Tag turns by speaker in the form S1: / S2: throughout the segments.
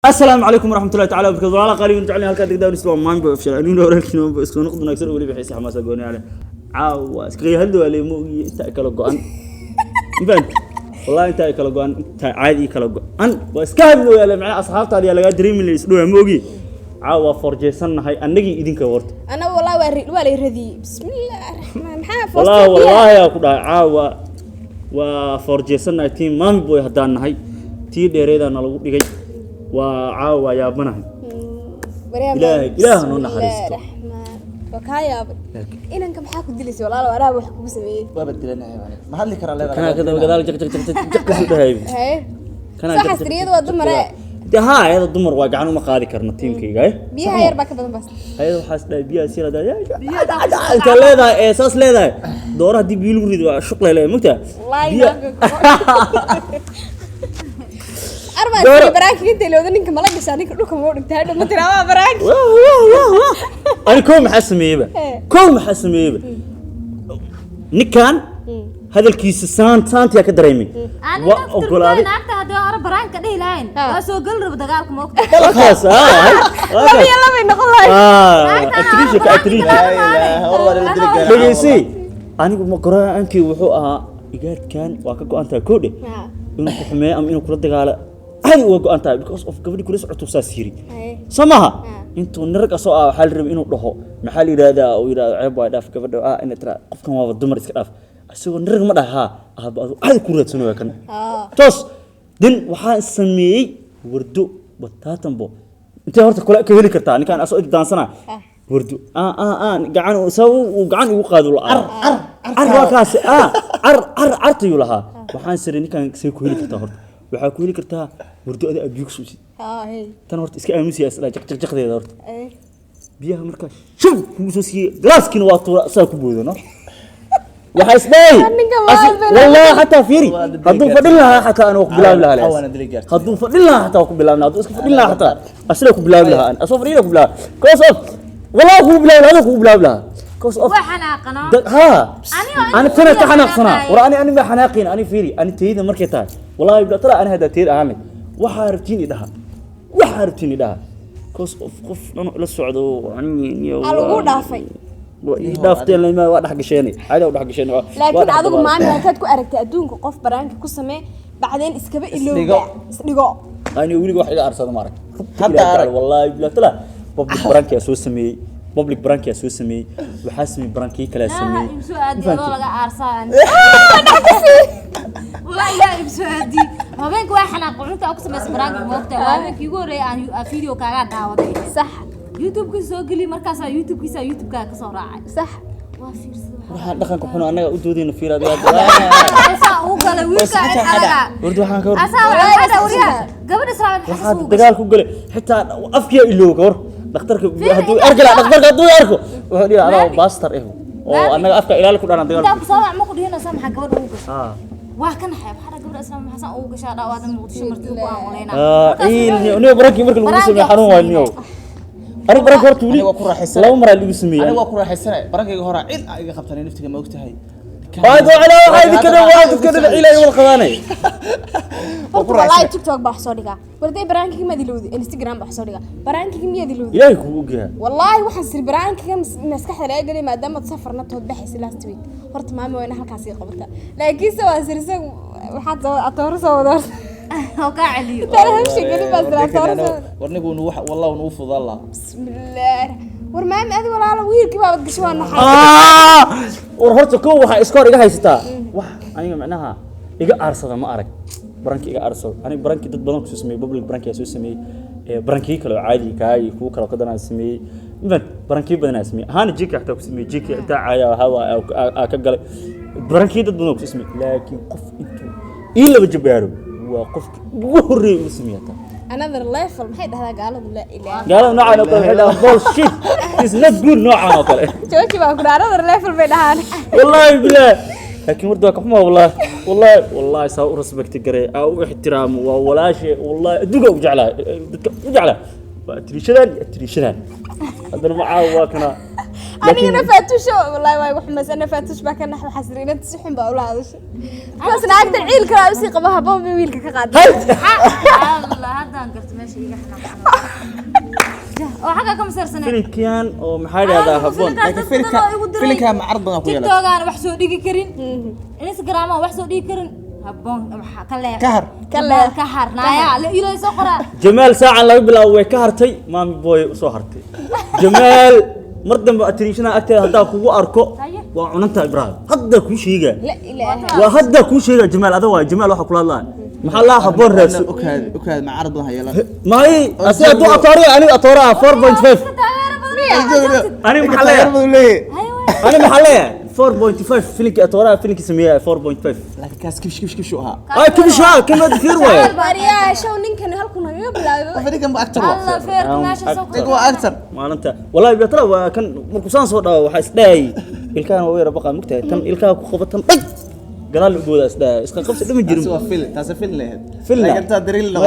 S1: السلام عليكم ورحمة الله تعالى وبركاته. والله قالوا نجعلني هالكا تقدر نسوي مان بفشل أنا وركنا بس نقدر نكسر ولي بحيث حماس أقولني عليه عاوز كي هلو اللي مو تأكل قان بنت والله أنت أكل قان أنت عادي كل قان بس كهلو اللي مع أصحاب تالي اللي قادرين من اللي يسلوه موجي عاو فرجسنا هاي النجي إذن كورت
S2: أنا والله ولا يردي بسم الله الرحمن حافظ
S1: والله يا كذا عاو وفرجسنا تيم ما بيبغى هدان هاي تير دريدا نلقو بيجي وعاو يا بناه إله نونا خريستو
S2: وكايا إنك محاكو دلسي والله وأنا بحكو بسميه
S3: وبدلنا يعني ما حد كرر له
S1: كان كذا وكذا جك هاي
S2: كان صح استريد والدمر
S1: ده هذا الدمر واقعنا ما قاري كرنا تيم كي جاي
S2: بيها يربك بدن بس
S1: هاي حاسد بيها سيرة ده أنت لا ده أساس لا ده دورها دي بيلوري شغلة لا متى
S2: أربعة براك أنت لو ذنك ملاك شاني كلكم ورد تهدو ما ترى ما براك
S1: أنا كوم حسمي كوم حسمي نكان هذا الكيس سانت يا كدريمي
S4: وأقول هذا هذا أربعة براك كده لاين بس أقول رب دقالك موقف
S1: خلاص
S2: يلا بينا خلاص
S1: أتريش
S3: لا والله
S1: بيجي أنا مقرأ أنك وحوها إيجاد كان وأكو أنت كودي إنه حماة أم إنه كل دقالة هاي وقو أنت because of قبل كل سعة تساسيري سماها أنتوا نرجع سؤال حال رب إنه رهو محل هذا أو إذا عيب واحد في قبل إن ترى قف كم واحد دمر إسكاف أسوأ نرجع ما ده هاي كورة سنوات كان توس دين وحان سميه وردو بتاتنبو أنت هرت كل كهلي كرتاني كان أسوأ دانسنا وردو قعانوا سووا وقعانوا وقادوا الأر واكاس عرتيو لها waxaan sirni kan say ku heli kartaa horta waxa ku heli kartaa wardo abiyug suusi tan horta iska aamusiya isla jaqdeeda horta biyaha markaa shub ku soo siiyay glaskin waa tuura saa ku boodano waxa isday wallahi hatta fiiri haduu fadhin lahaa hatta aan ku bilaab lahaa haduu fadhin lahaa hatta ku bilaabna haduu iska fadhin lahaa hatta asla ku bilaab lahaa asoo fadhiina ku bilaab koos wallahi ku bilaab lahaa كوس أوف
S4: وحناقنا
S1: ها أنا ترى كحناقنا وراني ما حناقين أنا فيري أنا تيدا مركتان والله يبدأ ترى أنا هذا تير أهمي وحاربتيني ده كوس أوف قف أنا للسعود وعني
S2: الوجود دافي
S1: دافتين لما واحد حق شيني هذا واحد حق شيني
S2: لكن عادك ما أنا كنت أركت أدونك قف برانك كوسمة بعدين إسكبي اللي سنقا
S1: أنا أقولك واحد أرسل مارك حتى والله يبدأ ترى برانك يا سوسمي public branch سوي سمي وحاسمي برانكي كلا سمي
S4: يمسو أدي والله عرسان والله لا يمسو أدي ما بينك واحد نقولك أقسم بس برانكي موقته ما بينك يقول عن فيديو كذا دعوة
S2: صح
S4: يوتيوب كيسو قلي مركز يوتيوب كيسا يوتيوب كذا كسر راعي
S2: صح
S4: وافير
S1: waxaan dhaqanka xun anaga u doodayna fiiraad
S4: asa uu kala wiilka xalaga
S1: wardu waxaan ka
S4: asa wada wariya gabadha salaad
S1: waxaan dagaal ku galay xitaa afkiya iloow ka hor dhakhtarka haduu argala dhakhtarka haduu arko wuxuu dhigay adaa baaster oo anaga afka ilaal ku dhaana dagaal
S4: ku soo ma ku dhihina samaxa gabadha uu gashay waa kan xayb xada gabadha islaam xasan uu gashay dhaawada muqdisho martii ku aan waleena
S1: niyo baraki markii lagu sameeyay xarun waa niyo أنا برا كورت ولي لو مرة اللي بسميه
S3: أنا وأكون راح السنة برا هورا عيد أيق خبطني نفتك ما وقتها
S1: هذا على واحد كذا إلى يوم الخواني
S2: والله تيك توك بحصوريها وردي برانكي ما دلودي انستغرام بحصوريها برانكي ما دلودي
S1: يا يكوجها
S2: والله وحصير برانكي مسكح لا قال ما دام تسافرنا تود بحس لاست ويك horta maamo wayna halkaas ii qabta laakiin soo sirsan waxaad atoorso wadar
S4: oo ka celiyo
S2: tarahmshi gali bas atoorso
S3: warnigu uu wallahi uu fudalla
S2: bismillaah war maam adi walaalo wiilkii baad gashay waa naxay
S1: war horta koo waxa iskoor iga haysataa wax aniga macnaha iga aarsada ma arag baranki iga aarsado aniga baranki dad badan ku sameeyay public baranki soo sameeyay baranki kale caadi kaay ku kala qadana sameeyay إذن برانكي بدنا اسمي هاني جيك حتى اسمي جيك تاعي هوا كقل برانكي ضد بنوك اسمي لكن قف انتو إلا بجبارو وقف وهري اسميته
S2: another level maxay dhahdaa gaaladu la ilaahay
S1: قالوا نوع انا طلع bullshit is not good نوع انا طلع
S2: jooji baa ku another level bay dhahaan
S1: والله بالله لكن ورد كحمه والله ساو رسبكت قري او احترام ولا شيء والله دقه وجعلها تريشدان هذا معاه واكنا
S2: anigana faatuusho wallahi way wax masana faatuush baa ka nax waxa sariinta si xun baa u laadashay taas naagta ciilka la si qaba habo wiilka ka qaaday
S4: Allah hadan garto meesha iga xanaaqsan oo xaga ka masarsanay
S1: filinkan oo maxaa dhahdaa haboon
S3: filinka macard badan ku yeelay
S4: TikTok aan wax soo dhigi karin Instagram aan wax soo dhigi karin haboon waxa ka leeyahay ka harnaya la ilo soo qora
S1: jamaal saacan laga bilaabo way ka hartay maami boy soo hartay jamaal mar dambe attention agteeda hadaa kugu arko waa cunanta ibraahim hadda ku sheega
S2: la ilaaha
S1: waa hadda ku sheega jamaal ada waa jamaal waxa kula hadlaan maxaa la haboon raadso
S3: okaad macard badan yeelay
S1: maay asadu atoori ani atoora 4.5 ani maxaa leeyahay ani maxaa leeyahay 4.5 filinki atoora filinki sameeyay 4.5
S3: laakiin kaas kish soo ahaa
S1: ay kibisha kamad fiir way
S2: bariya show ninkan halku naga bilaabo
S3: filinkan ba actor
S4: Allah feerka meesha soo
S3: adigu waa actor
S1: maalinta wallahi beetla waa kan markuu saan soo dhaw waxa isdhaay ilkaan waa weerar baqa mugtahay tan ilkaa ku qabatan dhag galaal u gooda isdhaay iska qabsi dhama jirin
S3: taas waa film taas film leeyahay
S1: film
S3: laakiin ta dariil la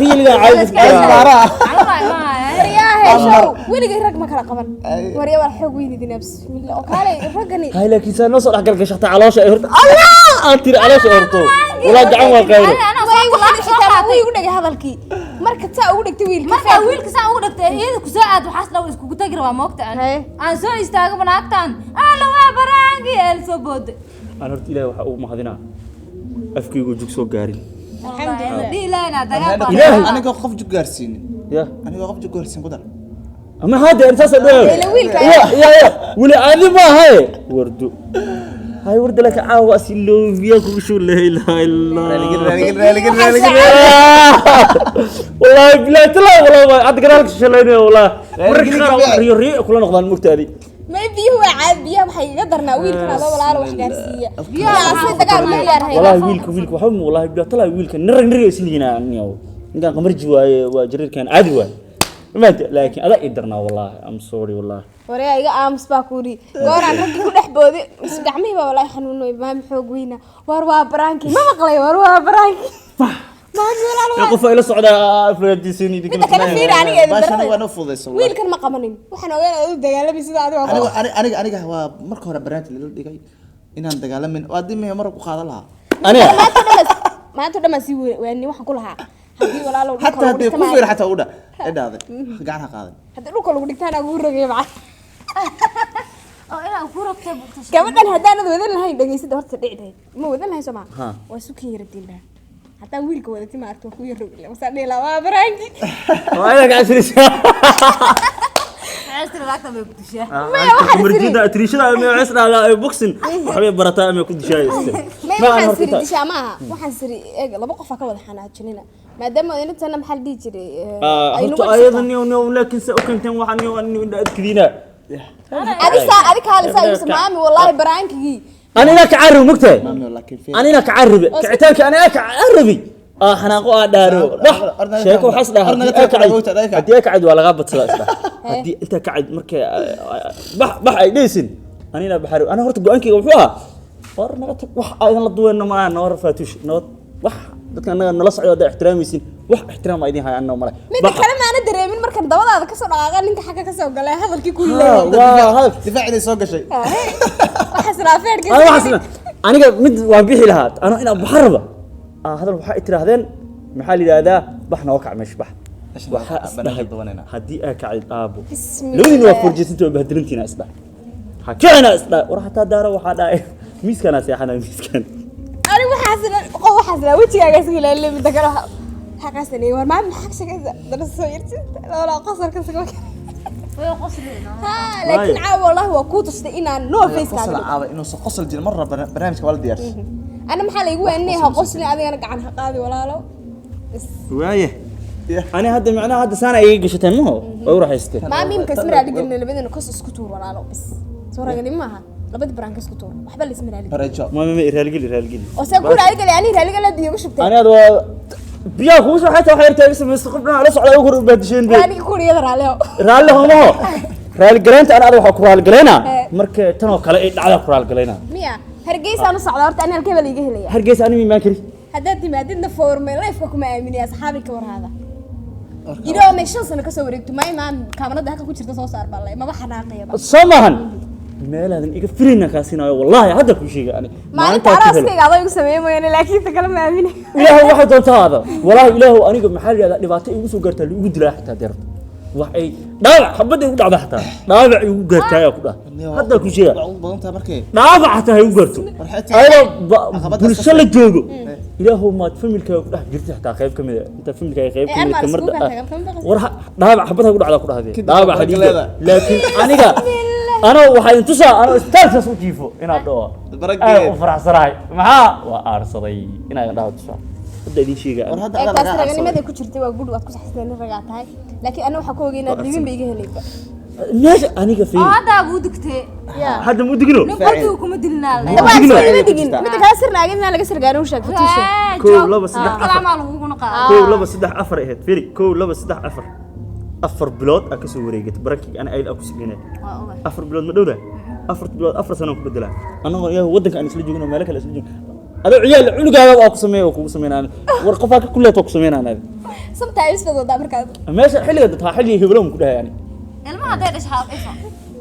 S1: riiliga caadi
S2: bariya show weliga rag ma kala qaban bariya waa xoog weyn idin bismillah oo kale ragani
S1: hay laakiin saan soo dhaxgal gashata caloosha ay horta allah antir caloosha horto wala gacan waa qayro
S2: way waxaan xitaa way ugu dhagay hadalkii marka taa ugu dhagtay wiilka
S4: marka wiilka saa ugu dhagtay iyada ku soo aad waxaas law isku tagi rabaa moogta aan soo istaago banaagtan la waa baraangi el soo bood
S1: aan horta ilaahay waxa uu mahadinaa afkaygu jug soo gaarin
S4: alxamdulillah diilayna dagaal
S3: aniga qof jug gaarsiin
S1: ya
S3: aniga qof jug gaarsiin qadar
S1: ama hada inta soo dhaw
S2: wiilka
S1: ya wala aadi ma hay wardu هاي ورد لك عاوس اللوفيا كوشو لا اله الا والله بلا تلا والله عاد قرالك شلينا والله ري كل نقضان مغتادي
S2: ما بيه هو عاد بيه waxay iga darnaa wiilkana loo walaalo wax gaarsiiya biyaha dagaal ma leeyahay
S1: والله ويلك وحوم والله بلا تلا ويلك نرق اسلينا انيو كان قمرجي واي واجرير كان عادي واي ما لكن ادا يدرنا والله ام سوري والله
S2: waree iga aamus baa ku ri gooraan rag ku dhax boode gacmihii baa wallahi xanuuno imaam xoog weyna war waa baraanki ma maqlay war waa baraanki ma joolaan
S1: qof ila socda afreediisini
S2: midda kale fiir aniga
S3: baashan waa noo fudayso
S2: wiilkan ma qabanin waxaan ogaanay uu dagaalamay sida
S3: aniga waa marka hore baraanti la dhigay inaan dagaalamin waa dimay mar ku qaadan lahaa
S1: aniga
S2: maanta dhama si weeni waxaan ku lahaa hadii walaalo
S3: hatta hadii ku fiir hatta u dhaaday gacan qaadan
S2: hadii dhulka lagu dhigtaan ugu rogay macay
S4: oo ila ku rogtay
S2: gabadhan hadaan wadan lahayn dhageysada horta dhicday ma wadan lahayn soo ma waa suuqii yaradin baa hatta wiilka wadati ma arko ku yarogay ma saadii la waa baraanki
S1: waa ka asriisa
S4: عسر راكب بكتشاه
S1: مرجدا تريشدا ما عسر على بوكسن وحبي برتا ما كنت شاي
S2: ما انا سري دشا ما waxaan siri eeg laba qof ka wada xanaajinina maadaama inta maxal dhii jiray
S1: horta ayadan iyo laakiin sa okantan waxaan iyo inda adkidina
S2: adi kaalisa iyo samaami wallahi baraankigi
S1: anina ka carib mugtay anina ka carib kicitaanka anina ka carabi xanaaqo dhaaro wax sheeko waxas dhahay hadii ka cid waa laga badsada isla hadii inta ka cid markay bax ay dhaysin anina baxari ana horta go'aankayga wuxuu ahaa war naga tag wax aydan la duwayna ma noor faatush nood wax dadka anaga nala socdo ixtiraamaysin wax ixtiraam ay idin hayaan noo malay
S2: mid kale ma ana dareemin markan dabadaada ka soo dhaqaaqa ninka xagga ka soo galay hadalkii ku leeyahay
S1: waa
S3: difaaciday soo gashay
S2: waxa salaafeerka
S1: aniga mid waan bixi lahaa ana ina baxarba hadal waxa ay tiraahdeen maxaa la yiraahdaa baxna waa kacmeesh bax haddii ay ka cid aabo labadina waa furjisantoo bahdirintiina isdha ha kicina isdha war hataa daara waxaa dhaay miiskana seexana miiskan
S2: ani waxaasna wejigaaga iska ilaalin mid kale waxa qaasanay war ma maxaa shaqada dara soo yartay la qasarka sago
S4: way qoslina
S2: laakiin caawa wallahi waa ku tusay inaan no face ka
S3: qosol caawa inuu soo qosol jiro mar barnaamijka wala diyaar
S2: ana maxaa la igu waanay ha qoslin adigana gacan ha qaadi walaalo
S1: waaye ani hadda macnaha hadda saana ay gashateen ma oo raxaystay
S2: ma miimka ismira dhigna labadana kos isku tuur walaalo bas soo ragani maaha labada brank isku tuur waxba la ismira dhigna
S3: bareejo
S1: ma raalgeli
S2: oo sa ku raalgeli ani raalgeli diigu shubtay
S1: ani ad waa biya ku soo xataa waxay irtaa isma qofna la socda ugu baadisheen bay
S2: ani ku riyada raaleyo
S1: raaleho raalgaleynta ana waxa ku raalgaleena marka tan oo kale ay dhacda ku raalgaleena
S2: miya hargeysa anu socda horta ani halkee bal iga helaya
S1: hargeysa ani ma kari
S2: hadda timaadidna formal life ka kuma aamini asxaabi ka warhada ilaa ma shan sano ka soo wareegto ma imaan kaamarada halka ku jirta soo saar balay ma xanaaqayba
S1: samahan meeladan iga firina kaasinayo wallahi hadda ku sheegay ani
S2: maalinta araaskayga aday ugu sameeyay laakiin ta kala ma aamina
S1: ilaahu waxa doontaada wallahi ilaahu aniga maxaa leeyahay dhibaato igu soo gaartaa igu dilaa xitaa deer wax ay dhaawac xabada igu dhacda xitaa dhaawac igu gaartaa ku dhax hadda ku sheegay
S3: badanta markay
S1: dhaawac xitaa igu gaarto ayada bulsho la joogo ilaahu ma familkaaga ku dhax jirta xitaa qayb kamid ah inta familkaaga qayb kamid ah marda war dhaawac xabada igu dhacda ku dhaxday dhaawac hadiga laakiin aniga أنا وحين تسا أنا استلفت وجيفه هنا دوا أنا أفرح صراحة معاه وأرصدي هنا دوا تسا بدي دي شيء قال
S2: كاسر يعني ماذا كنت شرتي وأقول وأتكسر حسين رجعت هاي لكن أنا وحكوا جينا ديمين بيجي هنيك
S1: ليش أنا كفي
S4: هذا أبو دكتور
S1: هذا مو دقنو
S4: نقولكم مدلنا
S2: متى كاسر ناقمنا على كسر قانون شاك فتوشة
S1: كول لبس صدق
S4: كلام على هو نقاط
S1: كول لبس صدق أفر إيه فيري كول لبس صدق أفر بلاد أكسو وريجت بركي أنا أيل أكسو جنيه أفر بلاد مدولة أفر سنة بدلها أنا يا ودك أنا سلجوا منهم مالك لا سلجوا هذا عيال علق هذا أقسم ميه وأقسم مين أنا ورقفاك كلها تقسم مين أنا
S2: sometimes في ضد أمريكا
S1: ماشي حلقة ده حلقة يهبلهم كلها يعني
S4: المهم هذا إيش حاط إيش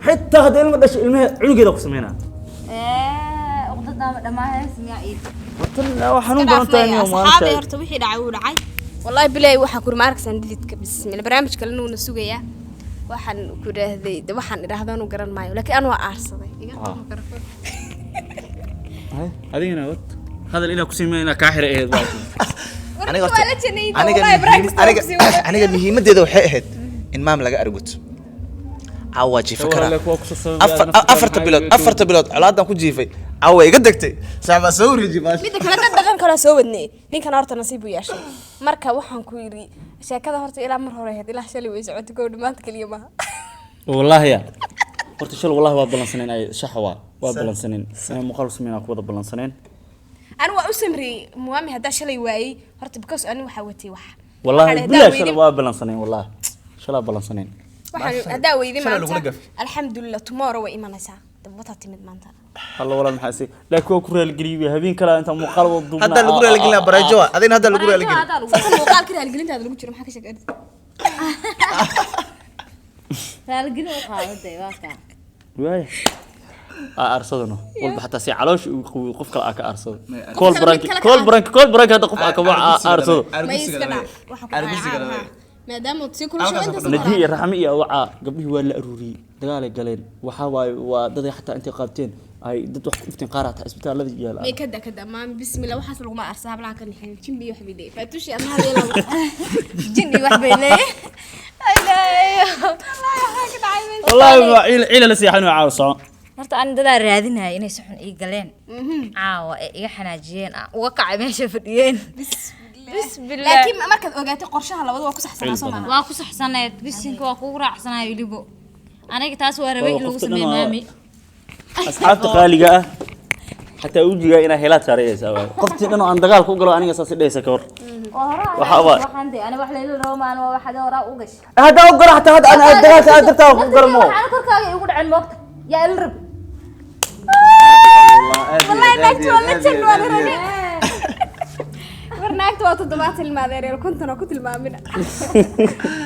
S1: حتى هذا المهم ده المهم علق هذا أقسم مين أنا
S4: وقتنا لما هي سمع إيه
S1: قلنا وحنون بنتين يوم
S2: أصحابي هرتوحي دعوا رعاي والله بلاي waxaa ku mark sandidka bismillah barnaamijka lana uu suugaya waxaan ku raahday waxaan iraahdaa uu garan maayo laakiin aan waa aarsaday iga
S1: adigana wad hadal ila ku simeeyna ka xire eed
S3: aniga muhiimadeeda waxay ahayd in maam laga arguto عواجي فكرة أفرت بلاد علادنا كوجيفي عواي قدك تي سامع سوري جباش
S2: بدك لا تدقن كلا سودني لين كان هرت نصيبه يا شيء مركا وحن كويري شاكذا هرت إلى مرة هذه لا شلي ويسعد كود ما تكلمها
S1: والله يا هرت شل والله وابلن سنين أي شحوا وابلن سنين مخلص من أقوى وابلن سنين
S2: أنا وأسمري موامي هذا شلي واي هرت بكوس أنا وحوتي وح
S1: والله بلا شل وابلن سنين والله شل وابلن سنين
S2: هذا ويدي ما الحمد لله tomorrow وإيمان ساعة دبوتها تمد مانتا
S1: الله والله محاسي لا كوا كره القريبة هبين كلا أنت مقال وضبنا
S3: هذا اللي قرأ القلنا برجوا هذين هذا اللي قرأ القلنا
S2: صدق مقال كره القلنا هذا اللي بتشوف محاكي شكل
S4: لا القلنا وقال ده واقع
S1: وياي أرصدنا قول حتى سي علوش وقف كلا أك أرصد كول برانك هذا قف أك أرصد
S2: ما يسكنا ما دام تصير شو أنت
S1: ندي الرحمية وعاء قبله ولا أروري دقالة قالين وحواي وضد حتى أنت قابتين هاي ضد واحد افتن قارات اسبتال الذي جاء
S2: ما كذا ما بسم الله وحصل وما أرسها بلا كان الحين جنبي وحبيدي فتوشي أنا هذا يلا جنبي وحبيدي
S1: والله عيلة لسيحنوا عاوصة
S4: horta aan dad raadinay inay saxun ii galeen caawa iga xanaajiyeen waqac meesha fadhiyeen
S2: bismillah laakiin markaad ogaatay qorshaha labadu waa ku saxsanaa Soomaaliya
S4: waa ku saxsaneed bisinka waa ku raacsanaay wilibo aniga taas waa rabay in lagu sameeyo maami
S1: asxaabta qaaliga ah حتى وجهي أنا هلا ترى سواء قفت إنه عند قال كوجلو أنا قصص ليس كور
S4: وحوار أنا بحلي له رومان وواحد وراء وقش
S1: هذا وقرا حتى هذا أنا الدراسة أدرتها وقرا مو
S4: أنا كركا يقول عن وقت يا الرب
S2: والله نكت ولا تشل ولا رجع برناكت وتضبط المادير كنت أنا كنت المامنة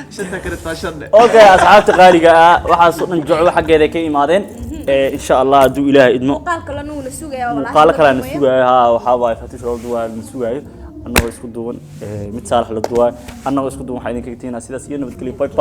S3: شدة كرت شدة
S1: أوكي أصحاب تقاليقة وحصلنا الجوع حق ذيك إيمادين إن شاء الله دو إله إدمو
S2: قال كلا نو نسوقي ولا
S1: قال كلا نسوقي ها وحواي فتش الدواء نسوقي أنا ويسكت دوون متسارح للدواء أنا ويسكت دوون حيني كتير ناس إذا سيرنا بتكلم باي باي